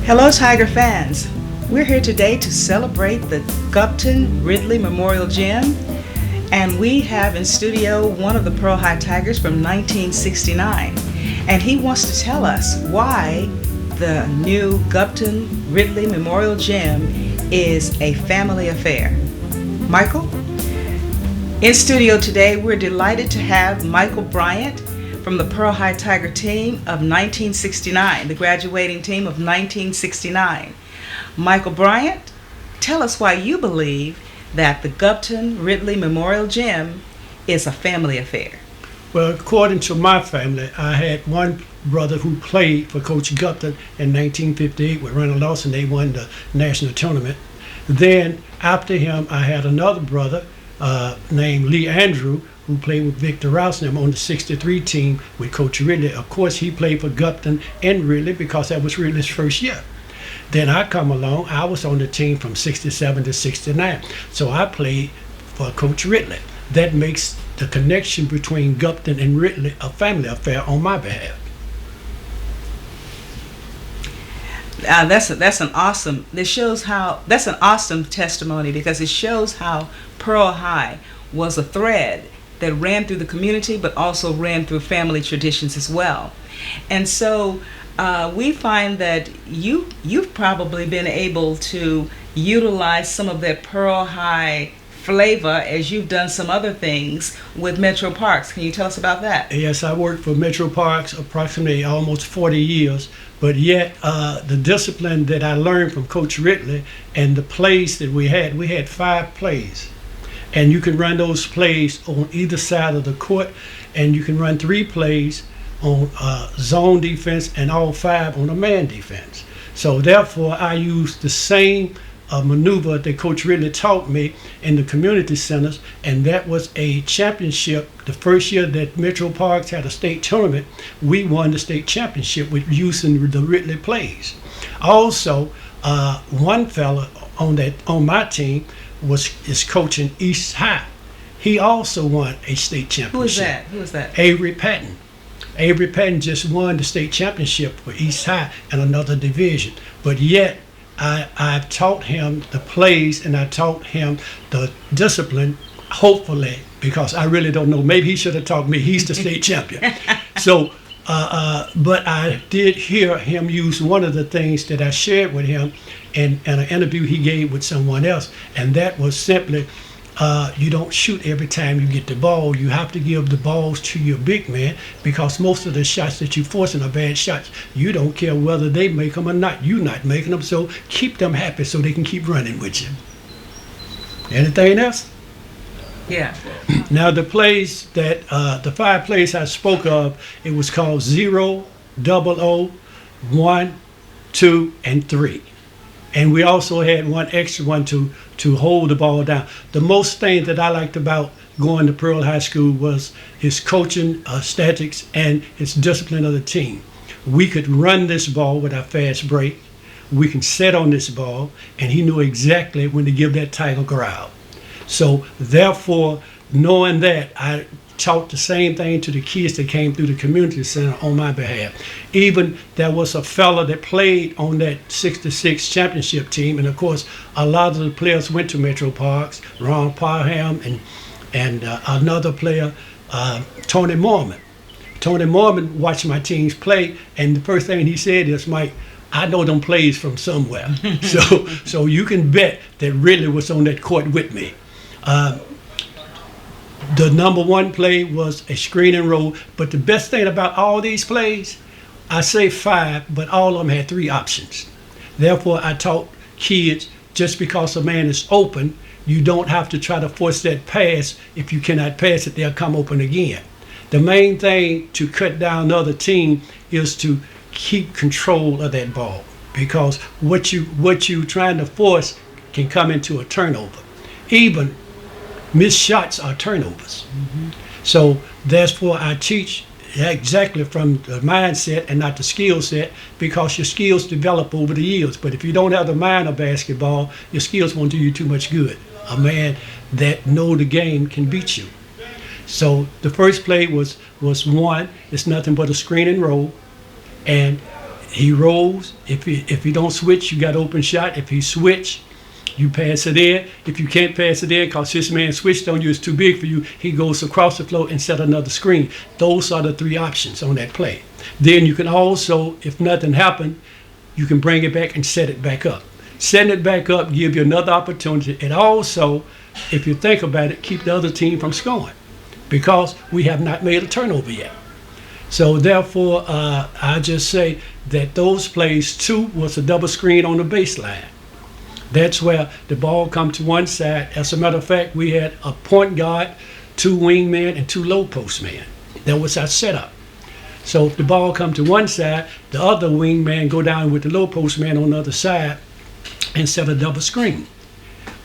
Hello Tiger fans, we're here today to celebrate the Gupton Ridley Memorial Gym, and we have in studio one of the Pearl High Tigers from 1969, and he wants to tell us why the new Gupton Ridley Memorial Gym is a family affair. Michael? In studio today we're delighted to have Michael Bryant from the Pearl High Tiger team of 1969, the graduating team of 1969. Michael Bryant, tell us why you believe that the Gupton Ridley Memorial Gym is a family affair. Well, according to my family, I had one brother who played for Coach Gupton in 1958 with Ronald Lawson. They won the national tournament. Then after him, I had another brother named Lee Andrew, who played with Victor Rouse and them on the 63 team with Coach Ridley. Of course, he played for Gupton and Ridley because that was Ridley's first year. Then I come along, I was on the team from 67 to 69. So I played for Coach Ridley. That makes the connection between Gupton and Ridley a family affair on my behalf. That's an awesome testimony, because it shows how Pearl High was a thread that ran through the community but also ran through family traditions as well. And so we find that you've probably been able to utilize some of that Pearl High flavor as you've done some other things with Metro Parks. Can you tell us about that? Yes, I worked for Metro Parks approximately almost 40 years, but yet the discipline that I learned from Coach Ridley and the plays that we had 5 plays. And you can run those plays on either side of the court, and you can run 3 plays on zone defense and all 5 on a man defense. So therefore, I used the same maneuver that Coach Ridley taught me in the community centers, and that was a championship. The first year that Metro Parks had a state tournament, we won the state championship with using the Ridley plays. Also, one fella on my team is coaching East High. He also won a state championship. Who is that? Avery Patton. Avery Patton just won the state championship for East High in another division. But yet, I've taught him the plays and I taught him the discipline, hopefully, because I really don't know. Maybe he should have taught me. He's the state champion. So, but I did hear him use one of the things that I shared with him in an interview he gave with someone else, and that was simply, you don't shoot every time you get the ball. You have to give the balls to your big man, because most of the shots that you forcing are bad shots. You don't care whether they make them or not. You're not making them, so keep them happy so they can keep running with you. Anything else? Yeah. Now the plays that, the 5 plays I spoke of, it was called 0, 00, 1, 2, and 3. And we also had one extra one to hold the ball down. The most thing that I liked about going to Pearl High School was his coaching, statics, and his discipline of the team. We could run this ball with our fast break. We can set on this ball, and he knew exactly when to give that title growl. So therefore, knowing that, I taught the same thing to the kids that came through the community center on my behalf. Even there was a fella that played on that 66 championship team, and of course a lot of the players went to Metro Parks, Ron Parham and another player, Tony Mormon. Tony Mormon watched my teams play, and the first thing he said is, Mike, I know them plays from somewhere. so you can bet that Ridley was on that court with me. The number 1 play was a screen and roll, but the best thing about all these plays, I say 5, but all of them had 3 options. Therefore, I taught kids, just because a man is open, you don't have to try to force that pass. If you cannot pass it, they'll come open again. The main thing to cut down the other team is to keep control of that ball, because what you trying to force can come into a turnover. Even missed shots are turnovers. So therefore, I teach exactly from the mindset and not the skill set, because your skills develop over the years. But if you don't have the mind of basketball, your skills won't do you too much good. A man that know the game can beat you. So the first play was 1. It's nothing but a screen and roll, and he rolls. If he don't switch, you got open shot. If he switch, you pass it in. If you can't pass it in because this man switched on you, it's too big for you, he goes across the floor and set another screen. Those are the 3 options on that play. Then you can also, if nothing happened, you can bring it back and set it back up. Setting it back up give you another opportunity. And also, if you think about it, keep the other team from scoring, because we have not made a turnover yet. So therefore, I just say that those plays, 2 was a double screen on the baseline. That's where the ball come to one side. As a matter of fact, we had a point guard, 2 wingmen, and 2 low post men. That was our setup. So if the ball come to one side, the other wingman go down with the low post man on the other side and set a double screen.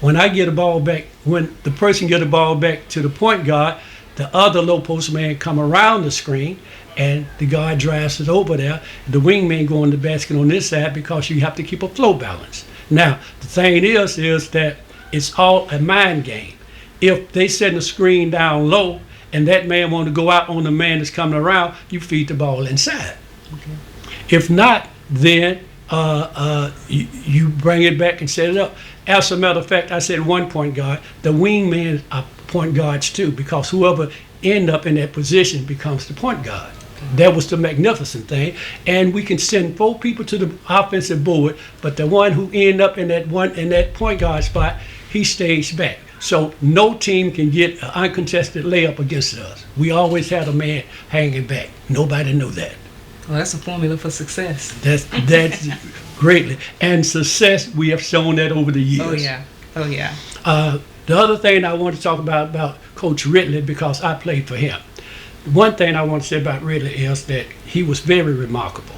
When I get a ball back, when the person get the ball back to the point guard, the other low post man come around the screen, and the guard drives it over there. The wingman go in the basket on this side, because you have to keep a flow balance. Now, the thing is that it's all a mind game. If they set the screen down low and that man want to go out on the man that's coming around, you feed the ball inside. Okay. If not, then you bring it back and set it up. As a matter of fact, I said 1 point guard. The wingmen are point guards too, because whoever end up in that position becomes the point guard. That was the magnificent thing. And we can send 4 people to the offensive board, but the one who end up in that point guard spot, he stays back. So no team can get an uncontested layup against us. We always had a man hanging back. Nobody knew that. Well, that's a formula for success. That's greatly. And success, we have shown that over the years. Oh yeah. Oh yeah. The other thing I want to talk about Coach Ridley, because I played for him. One thing I want to say about Ridley is that he was very remarkable.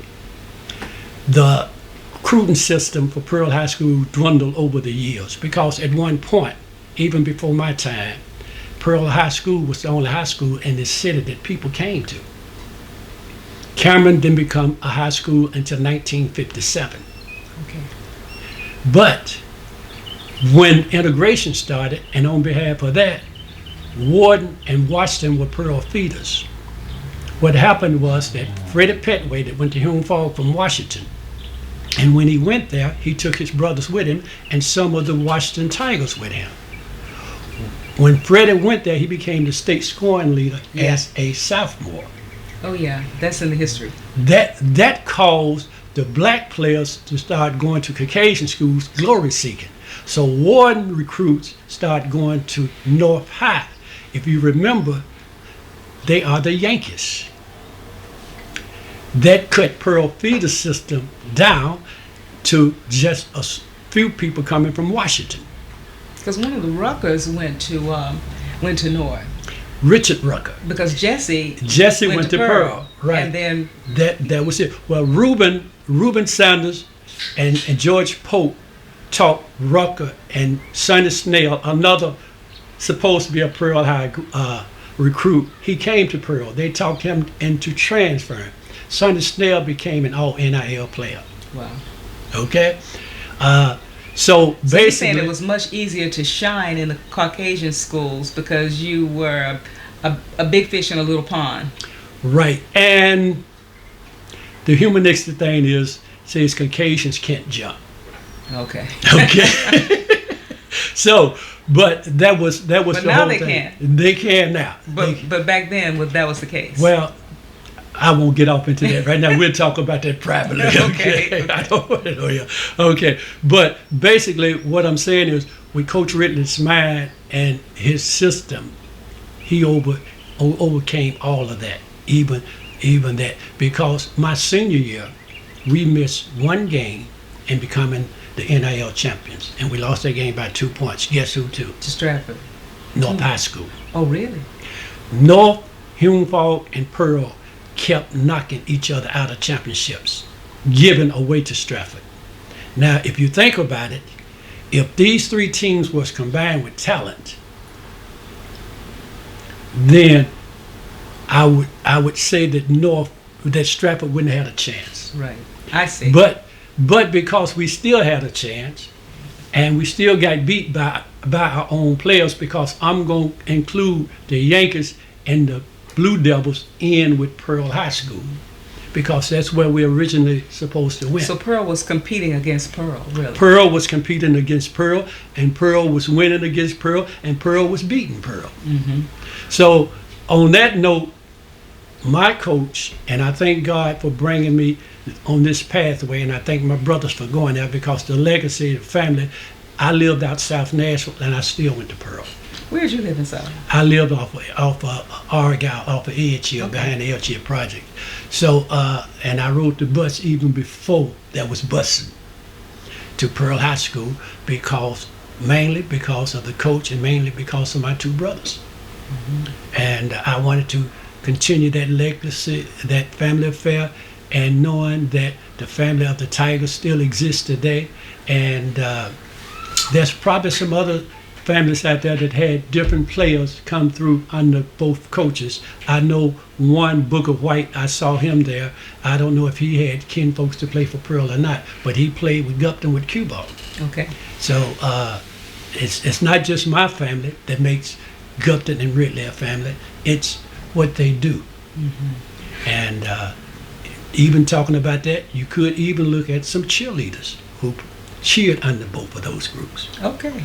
The recruiting system for Pearl High School dwindled over the years, because at one point, even before my time, Pearl High School was the only high school in this city that people came to. Cameron didn't become a high school until 1957. Okay. But when integration started, and on behalf of that, Warden and Washington were Pearl feeders. What happened was that Freddie Petway, that went to Hume Falls from Washington, and when he went there, he took his brothers with him and some of the Washington Tigers with him. When Freddie went there, he became the state scoring leader as a sophomore. Oh yeah, that's in the history. That caused the black players to start going to Caucasian schools, glory seeking. So Warden recruits start going to North High. If you remember, they are the Yankees. That cut Pearl feeder system down to just a few people coming from Washington. Because one of the Ruckers went to North. Richard Rucker. Because Jesse went to Pearl. Right. And then that was it. Well, Reuben Sanders and George Pope taught Rucker, and Sonny Snell, another supposed to be a Pearl High recruit. He came to Pearl. They talked him into transferring. Sonny Snell became an all NIL player. Wow. Okay. So basically, you're saying it was much easier to shine in the Caucasian schools because you were a big fish in a little pond. Right. And the humanistic thing is, says Caucasians can't jump. Okay. Okay. So, but that was but the now whole they thing. can. They can now. But back then, that was the case. Well, I won't get off into that right now. We'll talk about that privately. Okay. I don't want to know you. Okay. But basically, what I'm saying is, with Coach Ridley's mind and his system, he overcame all of that. even that, because my senior year we missed one game in becoming the NIL champions, and we lost that game by 2 points. Guess who to? To Stratford. North High School. Oh, really? North, Hume Falk, and Pearl kept knocking each other out of championships, giving away to Stratford. Now, if you think about it, if these three teams was combined with talent, then I would say that Stratford wouldn't have had a chance. Right. I see. But because we still had a chance, and we still got beat by our own players, because I'm going to include the Yankees and the Blue Devils in with Pearl High School, because that's where we originally supposed to win. So Pearl was competing against Pearl, really? Pearl was competing against Pearl, and Pearl was winning against Pearl, and Pearl was beating Pearl. Mm-hmm. So on that note, my coach, and I thank God for bringing me on this pathway, and I thank my brothers for going there, because the legacy of the family, I lived out South Nashville, and I still went to Pearl. Where did you live in South? I lived off Argyle, off of Edge Hill, behind the Edge Hill Project. So, and I rode the bus even before there was busing to Pearl High School, mainly because of the coach, and mainly because of my two brothers. Mm-hmm. And I wanted to continue that legacy, that family affair, and knowing that the family of the Tigers still exists today. And there's probably some other families out there that had different players come through under both coaches. I know one, Booker White, I saw him there. I don't know if he had kin folks to play for Pearl or not, but he played with Gupton with cue ball. Okay. So it's not just my family that makes Gupton and Ridley a family. It's what they do. Mm-hmm. And even talking about that, you could even look at some cheerleaders who cheered under both of those groups. Okay.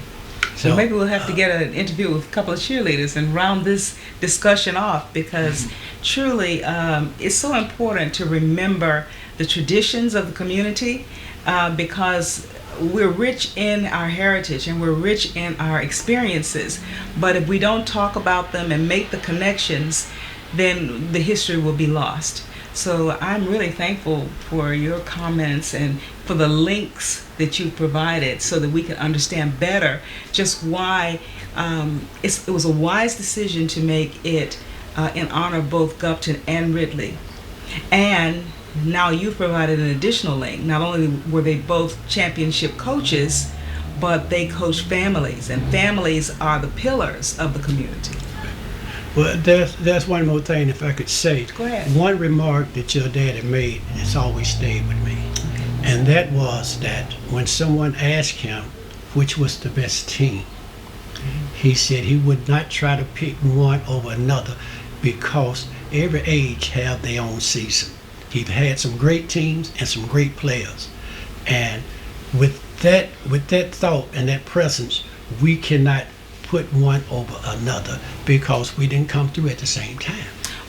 So well, maybe we'll have to get an interview with a couple of cheerleaders and round this discussion off, because truly it's so important to remember the traditions of the community, because we're rich in our heritage and we're rich in our experiences, but if we don't talk about them and make the connections, then the history will be lost. So I'm really thankful for your comments and for the links that you provided, so that we can understand better just why it was a wise decision to make it in honor of both Gupton and Ridley. And now you've provided an additional link. Not only were they both championship coaches, but they coach families, and families are the pillars of the community. Well, there's one more thing, if I could say. Go ahead. One remark that your daddy made has always stayed with me. Okay. And that was that when someone asked him which was the best team, he said he would not try to pick one over another, because every age have their own season. He's had some great teams and some great players. And with that thought and that presence, we cannot put one over another, because we didn't come through at the same time.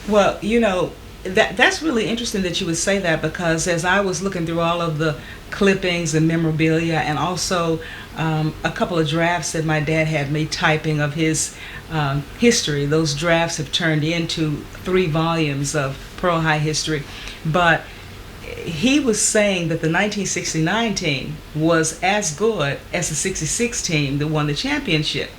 Well, you know, that's really interesting that you would say that, because as I was looking through all of the clippings and memorabilia, and also a couple of drafts that my dad had me typing of his history, those drafts have turned into 3 volumes of Pearl High history. But he was saying that the 1969 team was as good as the 66 team that won the championship.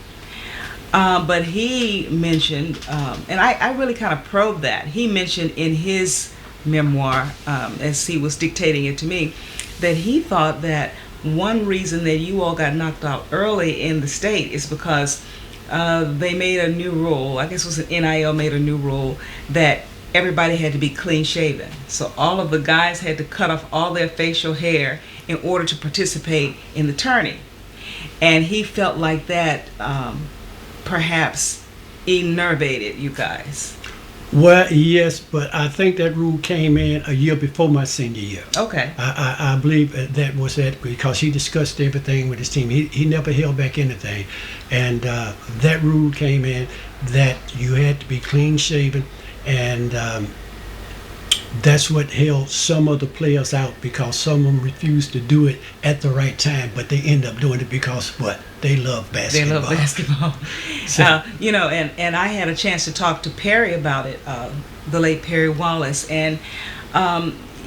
But he mentioned, and I really kind of probed that, he mentioned in his memoir, as he was dictating it to me, that he thought that one reason that you all got knocked out early in the state is because they made a new rule. I guess it was an NIL made a new rule that everybody had to be clean shaven. So all of the guys had to cut off all their facial hair in order to participate in the tourney. And he felt like that perhaps enervated you guys. Well, yes, but I think that rule came in a year before my senior year. Okay. I believe that was it, because he discussed everything with his team. He never held back anything. And that rule came in that you had to be clean shaven. And That's what held some of the players out, because some of them refused to do it at the right time, but they end up doing it because what? They love basketball. They love basketball. So, You know, and I had a chance to talk to Perry about it, the late Perry Wallace, and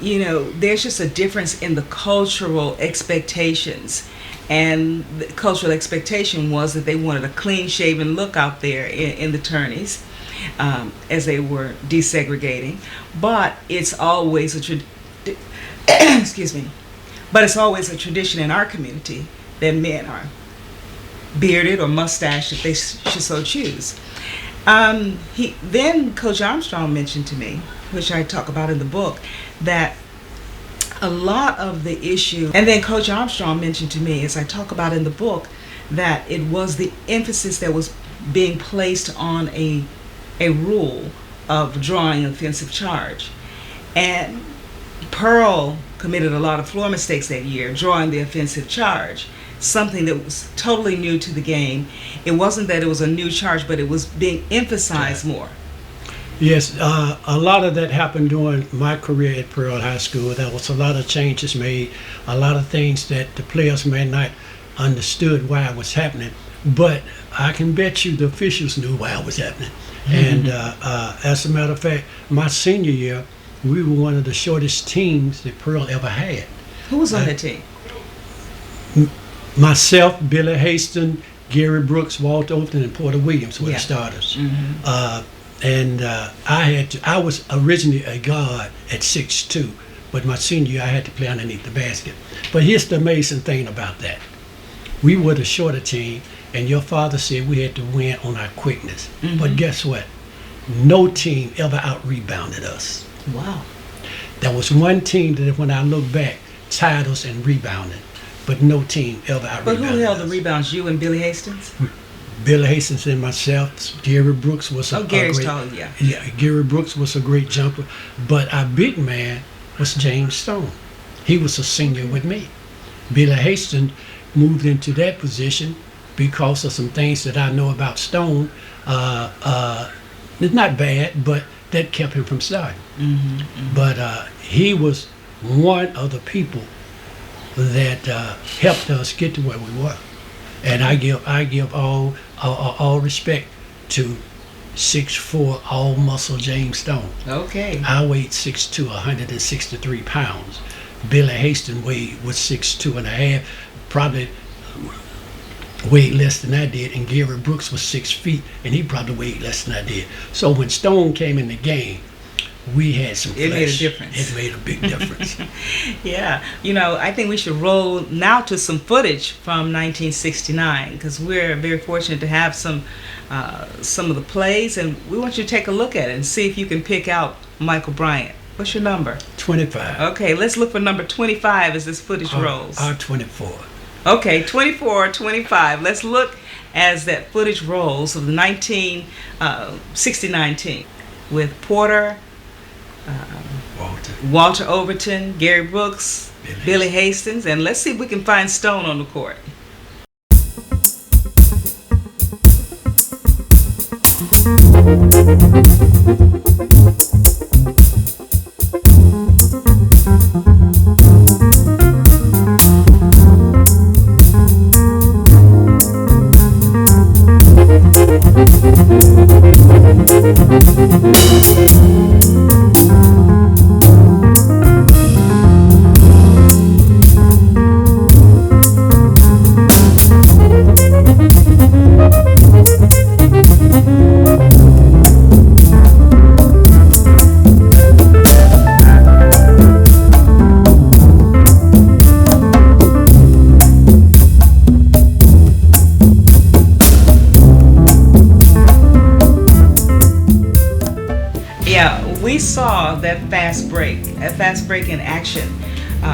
you know, there's just a difference in the cultural expectations. And the cultural expectation was that they wanted a clean-shaven look out there in the tourneys, as they were desegregating. But it's always excuse me. But it's always a tradition in our community that men are bearded or mustached if they should so choose. Then Coach Armstrong mentioned to me, which I talk about in the book, that a lot of the issue, and then Coach Armstrong mentioned to me, as I talk about in the book, that it was the emphasis that was being placed on a rule of drawing an offensive charge. And Pearl committed a lot of floor mistakes that year, drawing the offensive charge, something that was totally new to the game. It wasn't that it was a new charge, but it was being emphasized more. yes, a lot of that happened during my career at Pearl High School. There was a lot of changes made, a lot of things that the players may not understood why it was happening, but I can bet you the officials knew why it was happening. And as a matter of fact, my senior year, we were one of the shortest teams that Pearl ever had. Who was on that team? Myself, Billy Haston, Gary Brooks, Walter Overton, and Porter Williams were the starters. I was originally a guard at 6'2", but my senior year I had to play underneath the basket. But here's the amazing thing about that. We were the shorter team, and your father said we had to win on our quickness. But guess what? No team ever out-rebounded us. Wow. There was one team that, when I look back, tied us in rebounding, but no team ever out-rebounded us. But who held the rebounds, you and Billy Hastings? Billy Hastings and myself. Gary Brooks was Gary's great, tall, yeah. Yeah, Gary Brooks was a great jumper, but our big man was James Stone. He was a senior with me. Billy Hastings moved into that position because of some things that I know about Stone. It's not bad, but that kept him from starting. But he was one of the people that helped us get to where we were. And I give all respect to 6'4", all muscle James Stone. Okay. I weighed 6'2", 163 pounds. Billy Hastings was 6'2" and a half, probably weighed less than I did, and Gary Brooks was 6 feet, and he probably weighed less than I did. So when Stone came in the game, we had some flesh. It made a difference. It made a big difference. Yeah. You know, I think we should roll now to some footage from 1969, because we're very fortunate to have some of the plays, and we want you to take a look at it and see if you can pick out Michael Bryant. What's your number? 25. Okay, let's look for number 25 as this footage rolls. 24. Okay, 24, 25. Let's look as that footage rolls of the 1969 team with Porter, Walter Overton, Gary Brooks, Billy Hastings, and let's see if we can find Stone on the court. We saw that fast break in action.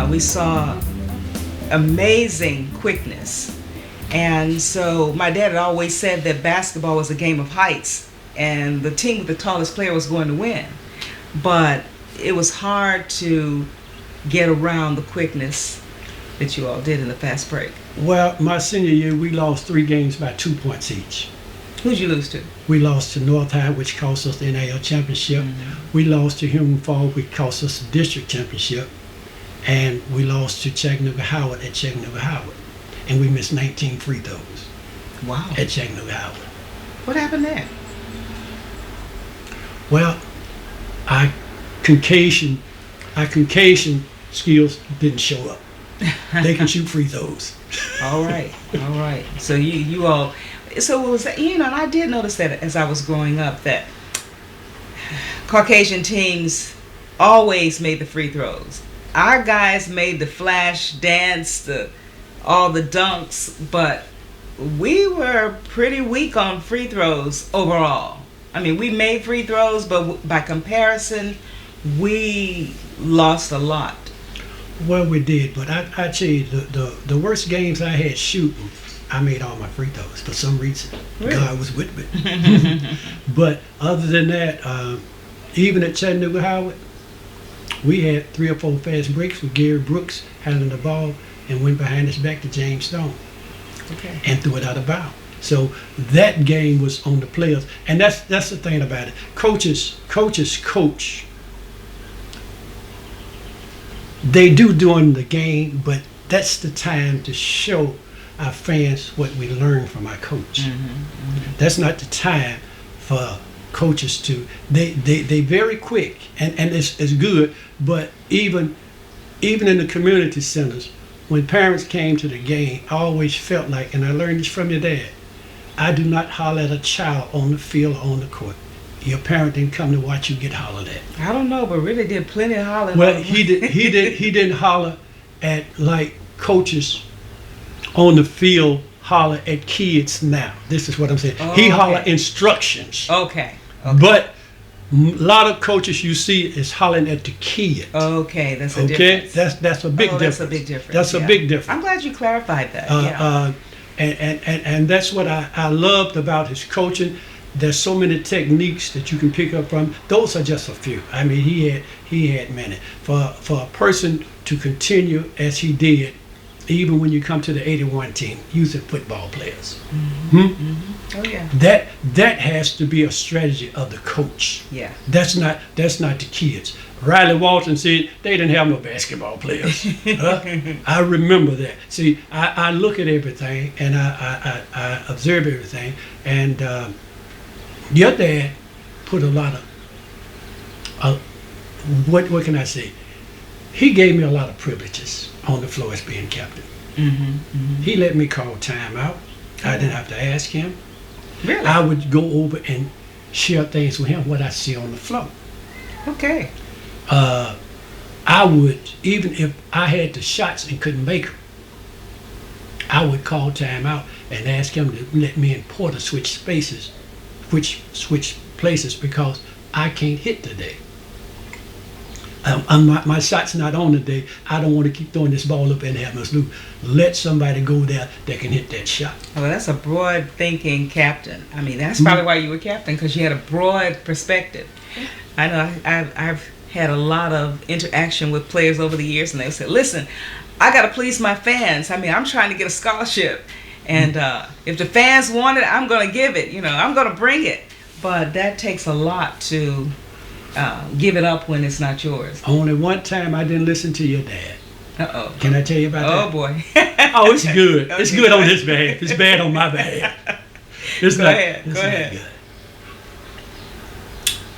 We saw amazing quickness. And so my dad had always said that basketball was a game of heights, and the team with the tallest player was going to win. But it was hard to get around the quickness that you all did in the fast break. Well, my senior year, we lost 3 games by 2 points each. Who'd you lose to? We lost to North High, which cost us the NAL championship. We lost to Human Fall, which cost us the district championship. And we lost to Chattanooga Howard at Chattanooga Howard. And we missed 19 free throws. Wow. At Chattanooga Howard. What happened there? Well, our concation skills didn't show up. They can shoot free throws. All right. So you all, so it was, and I did notice that as I was growing up that Caucasian teams always made the free throws. Our guys made the flash dance, all the dunks, but we were pretty weak on free throws overall. I mean, we made free throws, but by comparison, we lost a lot. Well, we did, but I tell you, the worst games I had shooting, I made all my free throws for some reason. Really? God was with me. But other than that, even at Chattanooga Howard, we had 3 or 4 fast breaks with Gary Brooks handling the ball and went behind his back to James Stone and threw it out of bounds. So that game was on the players, and that's the thing about it. Coaches coach. They do during the game, but that's the time to show our fans what we learned from our coach. That's not the time for coaches to. They very quick, and it's good. But even in the community centers, when parents came to the game, I always felt like, and I learned this from your dad, I do not holler at a child on the field or on the court. Your parent didn't come to watch you get hollered at. I don't know, but really did plenty of hollering. Well, he didn't holler at like coaches on the field holler at kids now. This is what I'm saying. He holler instructions. Okay. But a lot of coaches you see is hollering at the kids. Okay, that's a difference. That's a big difference. That's a big difference. That's a big difference. I'm glad you clarified that. And that's what I loved about his coaching. There's so many techniques that you can pick up from. Those are just a few. I mean, he had many. For a person to continue as he did, even when you come to the 81 team, using football players. Oh yeah. That has to be a strategy of the coach. Yeah. That's not the kids. Riley Walton said they didn't have no basketball players. I remember that. See, I look at everything and I observe everything, and your dad put a lot of what can I say? He gave me a lot of privileges on the floor as being captain. He let me call timeout. I didn't have to ask him. Really? I would go over and share things with him, what I see on the floor. Okay. I would, even if I had the shots and couldn't make them, I would call timeout and ask him to let me and Porter switch places because I can't hit today. My shot's not on today. I don't want to keep throwing this ball up and have us lose. Let somebody go there that can hit that shot. Well, that's a broad thinking captain. I mean, that's probably why you were captain, because you had a broad perspective. I know I've had a lot of interaction with players over the years, and they said, listen, I got to please my fans. I mean, I'm trying to get a scholarship. And if the fans want it, I'm going to give it. I'm going to bring it. But that takes a lot to give it up when it's not yours. Only one time I didn't listen to your dad. Uh-oh. Can I tell you about that? Oh, boy. Oh, it's good. It's good on his behalf. It's bad on my behalf. Go ahead. Good.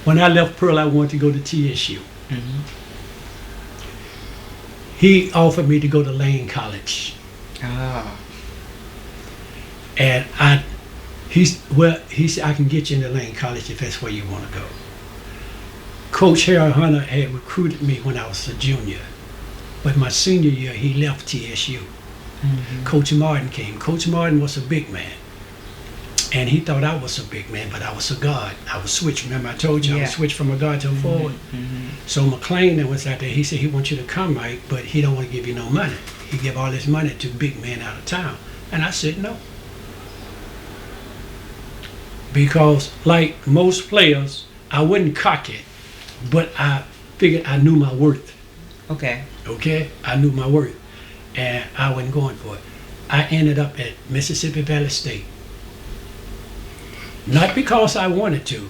When I left Pearl, I wanted to go to TSU. He offered me to go to Lane College. And he said, I can get you into Lane College if that's where you want to go. Coach Harold Hunter had recruited me when I was a junior. But my senior year, he left TSU. Coach Martin came. Coach Martin was a big man. And he thought I was a big man, but I was a guard. I was switch. Remember I told you I was switch from a guard to a forward? So McLean that was out there, he said he wants you to come, Mike, but he don't want to give you no money. He give all his money to big men out of town. And I said no. Because like most players, I wasn't cocky, but I figured I knew my worth. Okay, I knew my worth. And I wasn't going for it. I ended up at Mississippi Valley State. Not because I wanted to,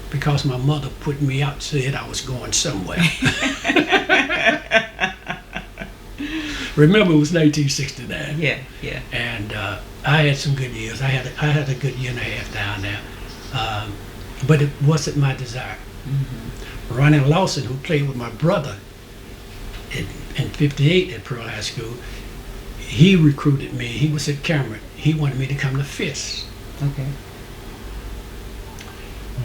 because my mother put me out, said I was going somewhere. Remember, it was 1969. Yeah, yeah. And I had some good years. I had a good year and a half down there, but it wasn't my desire. Mm-hmm. Ronnie Lawson, who played with my brother in '58 at Pearl High School, he recruited me. He was at Cameron. He wanted me to come to Fisk. Okay.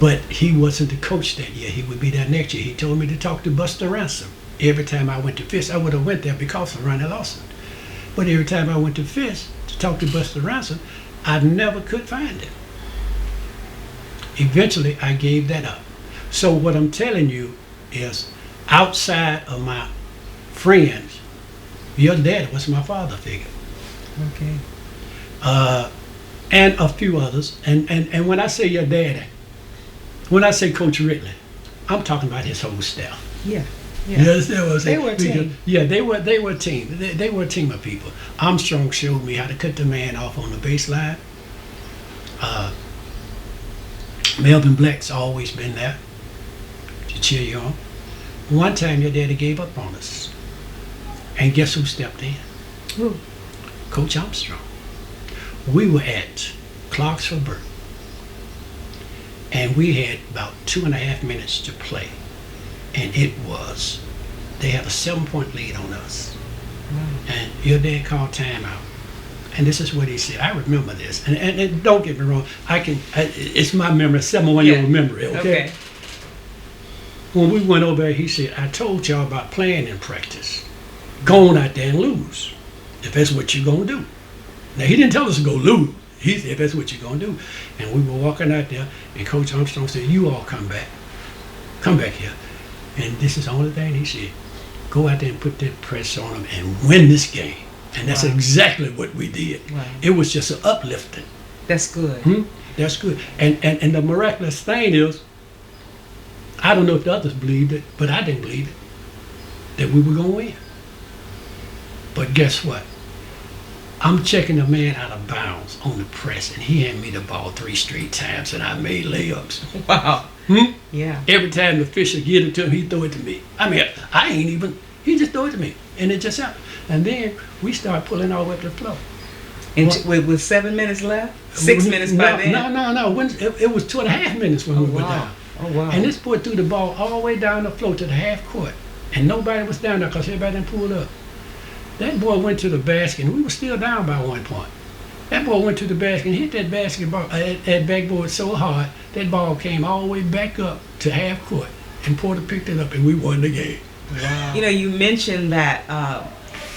But he wasn't the coach that year. He would be there next year. He told me to talk to Buster Ransom. Every time I went to Fisk, I would have went there because of Ronnie Lawson. But every time I went to Fisk to talk to Buster Ransom, I never could find him. Eventually, I gave that up. So what I'm telling you is, outside of my friends, your daddy was my father figure. Okay. And a few others. And when I say your daddy, when I say Coach Ridley, I'm talking about his whole staff. Yeah. Yeah. You understand what I'm saying? They were a team. Yeah, they were a team. They were a team of people. Armstrong showed me how to cut the man off on the baseline. Melvin Black's always been there to cheer you on. One time your daddy gave up on us. And guess who stepped in? Who? Coach Armstrong. We were at Clarksville, and we had about 2.5 minutes to play. And they had a 7-point lead on us. Wow. And your dad called timeout. And this is what he said. I remember this. And don't get me wrong, it's my memory, 71-year-old memory, okay? When we went over there, he said, I told y'all about playing in practice. Go on out there and lose, if that's what you're going to do. Now, he didn't tell us to go lose. He said, if that's what you're going to do. And we were walking out there, and Coach Armstrong said, you all come back. Come back here. And this is the only thing he said. Go out there and put that press on them and win this game. And that's exactly what we did. Wow. It was just an uplifting. That's good. That's good. And the miraculous thing is, I don't know if the others believed it, but I didn't believe it, that we were going to win. But guess what? I'm checking a man out of bounds on the press, and he handed me the ball 3 straight times, and I made layups. Wow. Yeah. Every time the official get it to him, he throw it to me. I mean, he just throw it to me, and it just happened. And then we start pulling all up the floor. And with 7 minutes left? 6 minutes by then? No. It was 2.5 minutes when we were down. Oh, wow. And this boy threw the ball all the way down the floor to the half court. And nobody was down there because everybody didn't pull up. That boy went to the basket, and we were still down by 1 point. That boy went to the basket and hit that basketball, that backboard so hard, that ball came all the way back up to half court. And Porter picked it up, and we won the game. Wow. You know, you mentioned that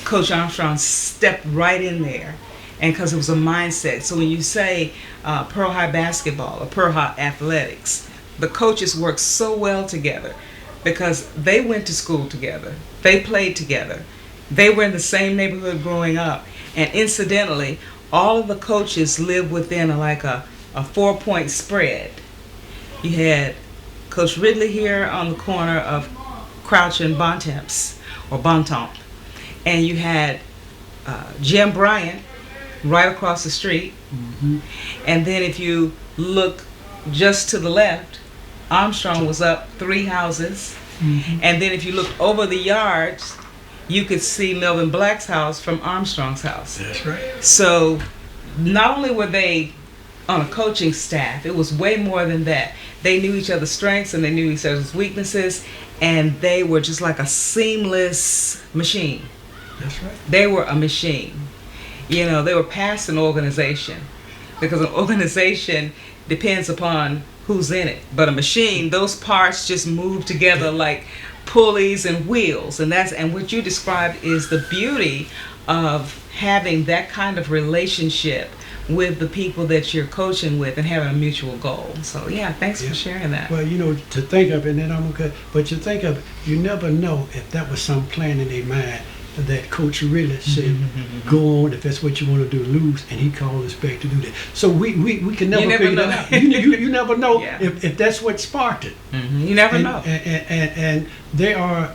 Coach Armstrong stepped right in there, and because it was a mindset. So when you say Pearl High basketball or Pearl High athletics, the coaches work so well together because they went to school together. They played together. They were in the same neighborhood growing up. And incidentally, all of the coaches lived within a 4-point spread. You had Coach Ridley here on the corner of Crouch and Bontemps, or Bontemps. And you had Jim Bryant right across the street. Mm-hmm. And then if you look just to the left, Armstrong was up 3 houses. Mm-hmm. And then if you look over the yards, you could see Melvin Black's house from Armstrong's house. That's right. So not only were they on a coaching staff, it was way more than that. They knew each other's strengths and they knew each other's weaknesses, and they were just like a seamless machine. That's right. They were a machine. You know, they were past an organization, because an organization depends upon who's in it. But a machine, those parts just move together like pulleys and wheels, and what you described is the beauty of having that kind of relationship with the people that you're coaching with and having a mutual goal. So yeah, thanks for sharing that. Well, you know, to think of it, and then I'm okay, but you think of it, you never know if that was some plan in their mind that Coach really said, go on, if that's what you want to do, lose, and he called us back to do that. So we can never figure that out. You never know if that's what sparked it. Mm-hmm. You never know. And they are,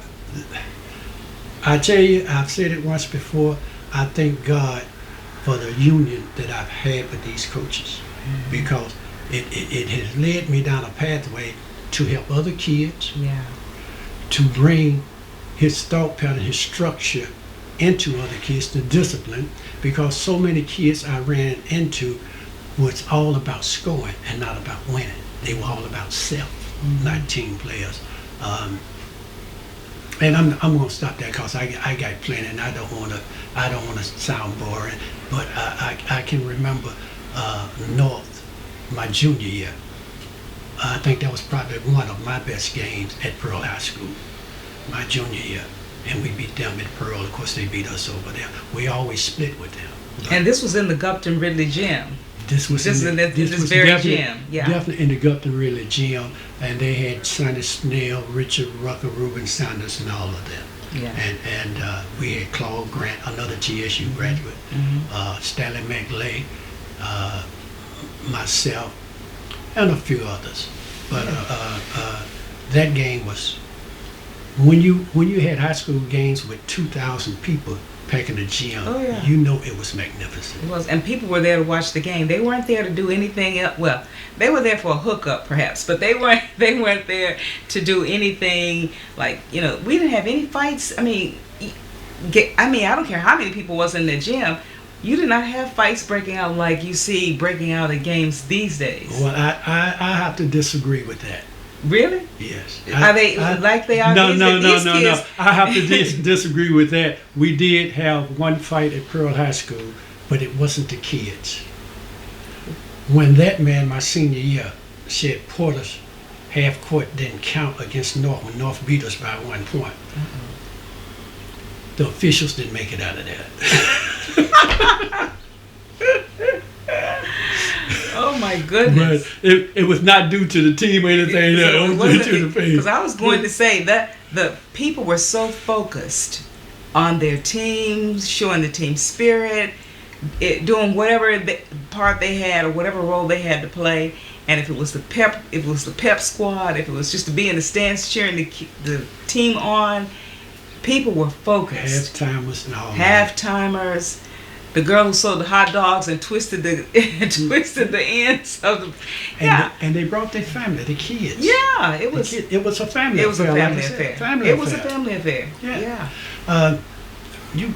I tell you, I've said it once before, I thank God for the union that I've had with these coaches. Mm-hmm. Because it has led me down a pathway to help other kids, Yeah. to bring his thought pattern, his structure into other kids, the discipline, because so many kids I ran into was all about scoring and not about winning. They were all about self, not team players. And I'm gonna stop there because I got plenty, and I don't wanna sound boring, but I can remember North, my junior year. I think that was probably one of my best games at Pearl High School, my junior year. And we beat them at Pearl. Of course, they beat us over there. We always split with them. But And this was in the Gupton Ridley gym. this was This in is this was very definitely- gym. Yeah. Definitely in the Gupton Ridley gym. And they had Sonny Snell, Richard Rucker, Reuben Sanders, and all of them. Yeah. And we had Claude Grant, another GSU graduate, Stanley McLay, myself, and a few others. But that game was, when you had high school games with 2,000 people packing the gym, Oh, yeah. you know it was magnificent. It was, and people were there to watch the game. They weren't there to do anything else. Well, they were there for a hookup, perhaps, but they weren't. They weren't there to do anything like, we didn't have any fights. I mean, I don't care how many people was in the gym. You did not have fights breaking out like you see breaking out at games these days. Well, I have to disagree with that. Really? Yes. Are they like they are No, these no, days? no, These no, kids- no. I have to disagree with that. We did have one fight at Pearl High School, but it wasn't the kids. When that man, my senior year, said Porter's half court didn't count against North, when North beat us by 1 point, the officials didn't make it out of that. Oh my goodness. But it was not due to the team or anything. It was due to the fans. Because I was going to say that the people were so focused on their teams, showing the team spirit, doing whatever part they had or whatever role they had to play. And if it was the pep squad, if it was just to be in the stands cheering the team on, people were focused. Half-timers and all that. Half-timers. The girl who sold the hot dogs and twisted the ends of the And they brought their family, the kids. Yeah, it was. It was a family It was a affair. like family I said, affair. Family It was a affair. family affair. Yeah. Yeah. You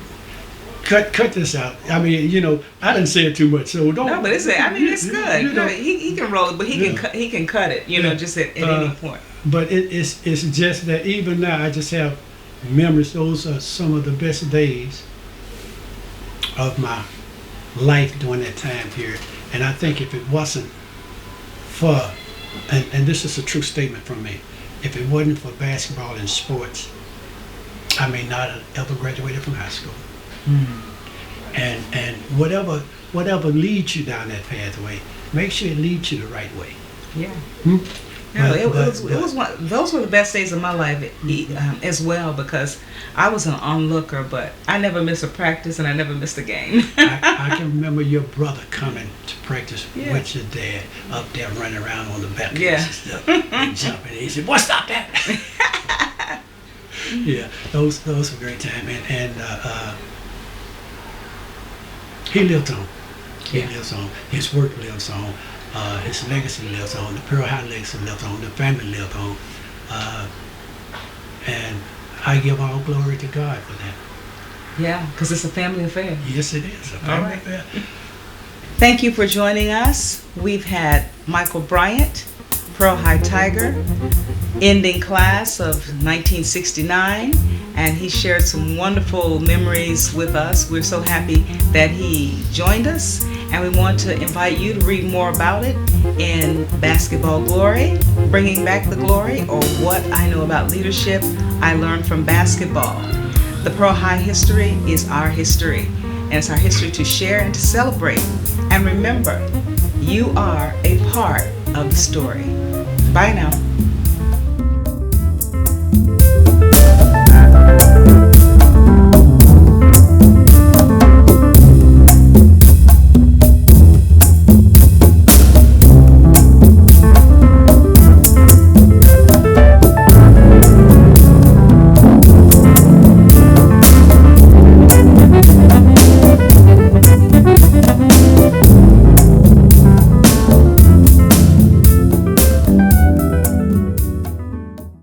cut this out. I mean, I didn't say it too much, so don't. No, but it's good. you know. He can roll it, but he can cut it. Just at any point. But it's just that even now I just have memories. Those are some of the best days of my life during that time period. And I think if it wasn't for, and this is a true statement from me, if it wasn't for basketball and sports, I may not have ever graduated from high school. And whatever leads you down that pathway, make sure it leads you the right way. Yeah. Hmm? No, But- it was but- those were the best days of my life as well, because I was an onlooker, but I never missed a practice and I never missed a game. I can remember your brother coming to practice Yeah. with your dad up there running around on the balcony Yeah. and stuff and jumping. He said, "Boy, stop that!" Yeah, those were great time, and he lived on. He Yeah. lives on. His work lives on. His legacy lives on. The Pearl High legacy lives on. The family lives on. And I give all glory to God for that. Yeah, because it's a family affair. Yes, it is a family right. affair. Thank you for joining us. We've had Michael Bryant, Pearl High Tiger, ending class of 1969, and he shared some wonderful memories with us. We're so happy that he joined us, and we want to invite you to read more about it in Basketball Glory, Bringing Back the Glory, or What I Know About Leadership I Learned from Basketball. The Pearl High history is our history, and it's our history to share and to celebrate. And remember, you are a part of the story. Bye now.